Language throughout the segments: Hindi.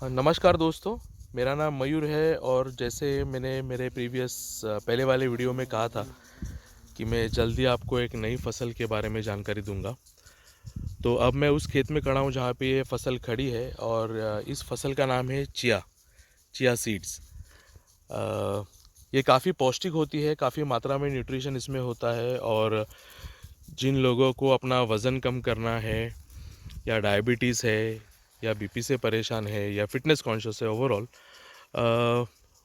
नमस्कार दोस्तों, मेरा नाम मयूर है और जैसे मैंने मेरे प्रीवियस पहले वाले वीडियो में कहा था कि मैं जल्दी आपको एक नई फसल के बारे में जानकारी दूंगा। तो अब मैं उस खेत में खड़ा हूँ जहाँ पे ये फसल खड़ी है और इस फसल का नाम है चिया सीड्स। ये काफ़ी पौष्टिक होती है, काफ़ी मात्रा में न्यूट्रिशन इसमें होता है और जिन लोगों को अपना वज़न कम करना है या डायबिटीज़ है या बीपी से परेशान है या फिटनेस कॉन्शियस है ओवरऑल,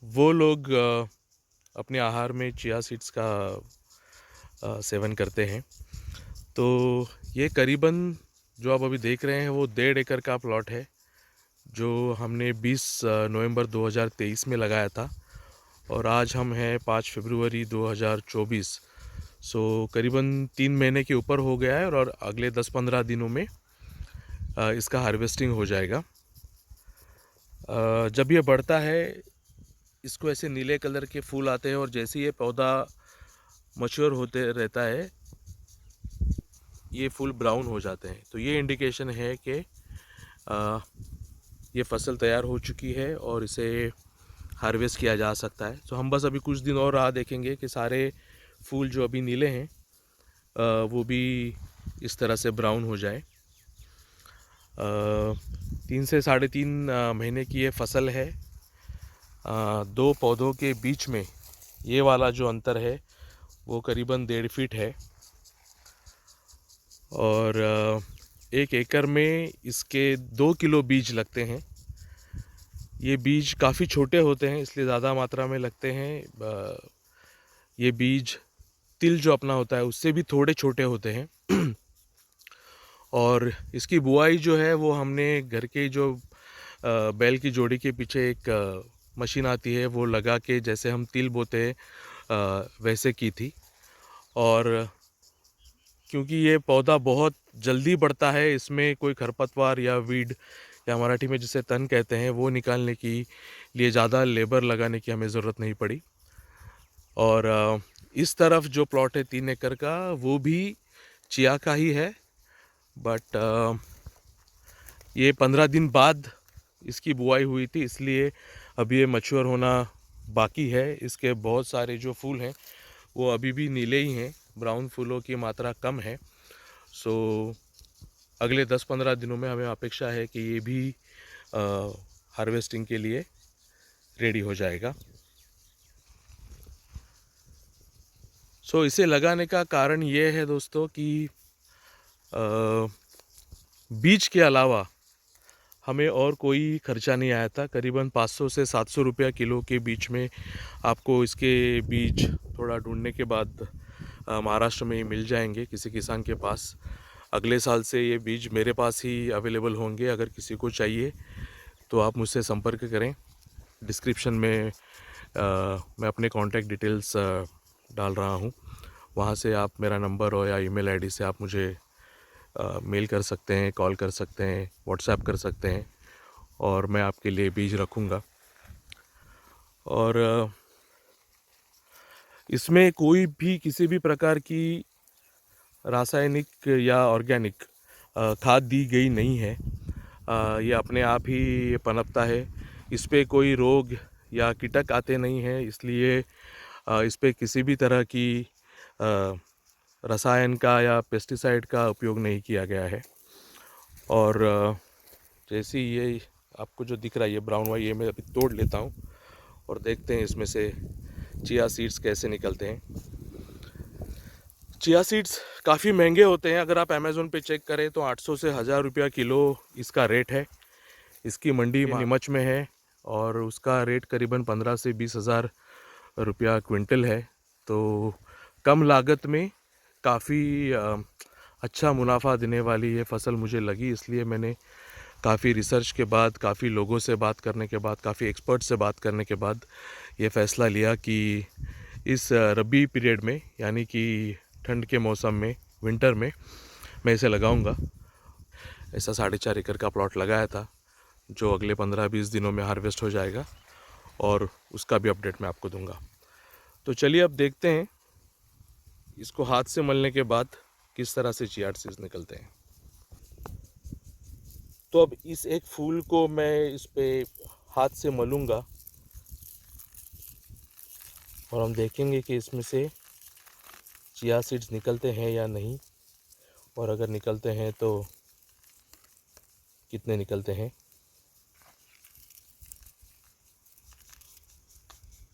वो लोग अपने आहार में चिया सीड्स का सेवन करते हैं। तो ये करीबन जो आप अभी देख रहे हैं वो 1.5 एकड़ का प्लॉट है जो हमने 20 नवंबर 2023 में लगाया था और आज हम हैं 5 फरवरी 2024। सो करीबन 3 महीने के ऊपर हो गया है और अगले 10-15 दिनों में इसका हार्वेस्टिंग हो जाएगा। जब ये बढ़ता है इसको ऐसे नीले कलर के फूल आते हैं और जैसे ये पौधा मैच्योर होते रहता है ये फूल ब्राउन हो जाते हैं। तो ये इंडिकेशन है कि ये फसल तैयार हो चुकी है और इसे हार्वेस्ट किया जा सकता है। तो हम बस अभी कुछ दिन और राह देखेंगे कि सारे फूल जो अभी नीले हैं वो भी इस तरह से ब्राउन हो जाए। 3 से 3.5 महीने की ये फसल है। दो पौधों के बीच में ये वाला जो अंतर है वो करीबन 1.5 फीट है और 1 एकड़ में इसके 2 किलो बीज लगते हैं। ये बीज काफ़ी छोटे होते हैं इसलिए ज़्यादा मात्रा में लगते हैं। ये बीज तिल जो अपना होता है उससे भी थोड़े छोटे होते हैं और इसकी बुआई जो है वो हमने घर के जो बैल की जोड़ी के पीछे एक मशीन आती है वो लगा के जैसे हम तिल बोते हैं वैसे की थी। और क्योंकि ये पौधा बहुत जल्दी बढ़ता है इसमें कोई खरपतवार या वीड या मराठी में जिसे तन कहते हैं वो निकालने की लिए ज़्यादा लेबर लगाने की हमें ज़रूरत नहीं पड़ी। और इस तरफ जो प्लॉट है 3 एकड़ का वो भी चिया का ही है, बट ये 15 दिन बाद इसकी बुआई हुई थी इसलिए अभी ये मैच्योर होना बाकी है। इसके बहुत सारे जो फूल हैं वो अभी भी नीले ही हैं, ब्राउन फूलों की मात्रा कम है। सो अगले 10-15 दिनों में हमें अपेक्षा है कि ये भी हार्वेस्टिंग के लिए रेडी हो जाएगा। सो इसे लगाने का कारण ये है दोस्तों कि बीज के अलावा हमें और कोई खर्चा नहीं आया था। करीबन 500 से 700 रुपया किलो के बीच में आपको इसके बीज थोड़ा ढूंढने के बाद महाराष्ट्र में ही मिल जाएंगे किसी किसान के पास। अगले साल से ये बीज मेरे पास ही अवेलेबल होंगे। अगर किसी को चाहिए तो आप मुझसे संपर्क करें। डिस्क्रिप्शन में मैं अपने कॉन्टैक्ट डिटेल्स डाल रहा हूँ, वहाँ से आप मेरा नंबर और या ईमेल आईडी से आप मुझे मेल कर सकते हैं, कॉल कर सकते हैं, व्हाट्सएप कर सकते हैं और मैं आपके लिए बीज रखूँगा। और इसमें कोई भी किसी भी प्रकार की रासायनिक या ऑर्गेनिक खाद दी गई नहीं है। ये अपने आप ही पनपता है। इस पे कोई रोग या कीटक आते नहीं हैं, इसलिए इस पे किसी भी तरह की रसायन का या पेस्टिसाइड का उपयोग नहीं किया गया है। और जैसे ये आपको जो दिख रहा है ये ब्राउन वाइट, ये मैं अभी तोड़ लेता हूँ और देखते हैं इसमें से चिया सीड्स कैसे निकलते हैं। चिया सीड्स काफ़ी महंगे होते हैं। अगर आप अमेज़ोन पे चेक करें तो 800 से 1000 रुपया किलो इसका रेट है। इसकी मंडी नीमच में है और उसका रेट करीबन 15 से 20 हज़ार रुपया क्विंटल है। तो कम लागत में काफ़ी अच्छा मुनाफा देने वाली ये फसल मुझे लगी, इसलिए मैंने काफ़ी रिसर्च के बाद, काफ़ी लोगों से बात करने के बाद, काफ़ी एक्सपर्ट से बात करने के बाद ये फ़ैसला लिया कि इस रबी पीरियड में यानी कि ठंड के मौसम में, विंटर में मैं इसे लगाऊंगा। ऐसा 4.5 एकड़ का प्लॉट लगाया था जो अगले 15-20 दिनों में हार्वेस्ट हो जाएगा और उसका भी अपडेट मैं आपको दूंगा। तो चलिए अब देखते हैं इसको हाथ से मलने के बाद किस तरह से चिया सीड्स निकलते हैं। तो अब इस एक फूल को मैं इस पे हाथ से मलूँगा और हम देखेंगे कि इसमें से चिया सीड्स निकलते हैं या नहीं, और अगर निकलते हैं तो कितने निकलते हैं।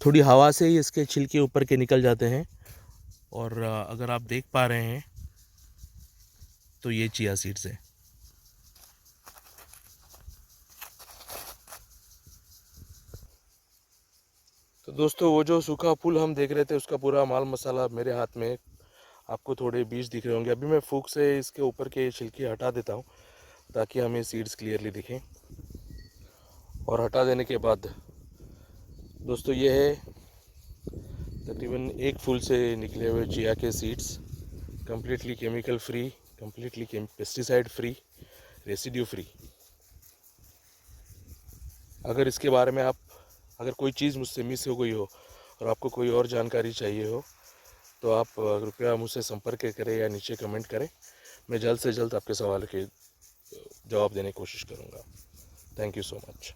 थोड़ी हवा से ही इसके छिलके ऊपर के निकल जाते हैं, और अगर आप देख पा रहे हैं तो ये चिया सीड्स है। तो दोस्तों, वो जो सूखा फूल हम देख रहे थे उसका पूरा माल मसाला मेरे हाथ में। आपको थोड़े बीज दिख रहे होंगे। अभी मैं फूक से इसके ऊपर के छिलके हटा देता हूँ ताकि हमें सीड्स क्लियरली दिखें। और हटा देने के बाद दोस्तों, ये है तकरीबन एक फूल से निकले हुए चिया के seeds, completely chemical free, completely pesticide free, residue free. अगर इसके बारे में अगर कोई चीज़ मुझसे मिस हो गई हो और आपको कोई और जानकारी चाहिए हो तो आप कृपया मुझसे संपर्क करें या नीचे कमेंट करें। मैं जल्द से जल्द आपके सवाल के जवाब देने की कोशिश करूँगा। Thank you so much.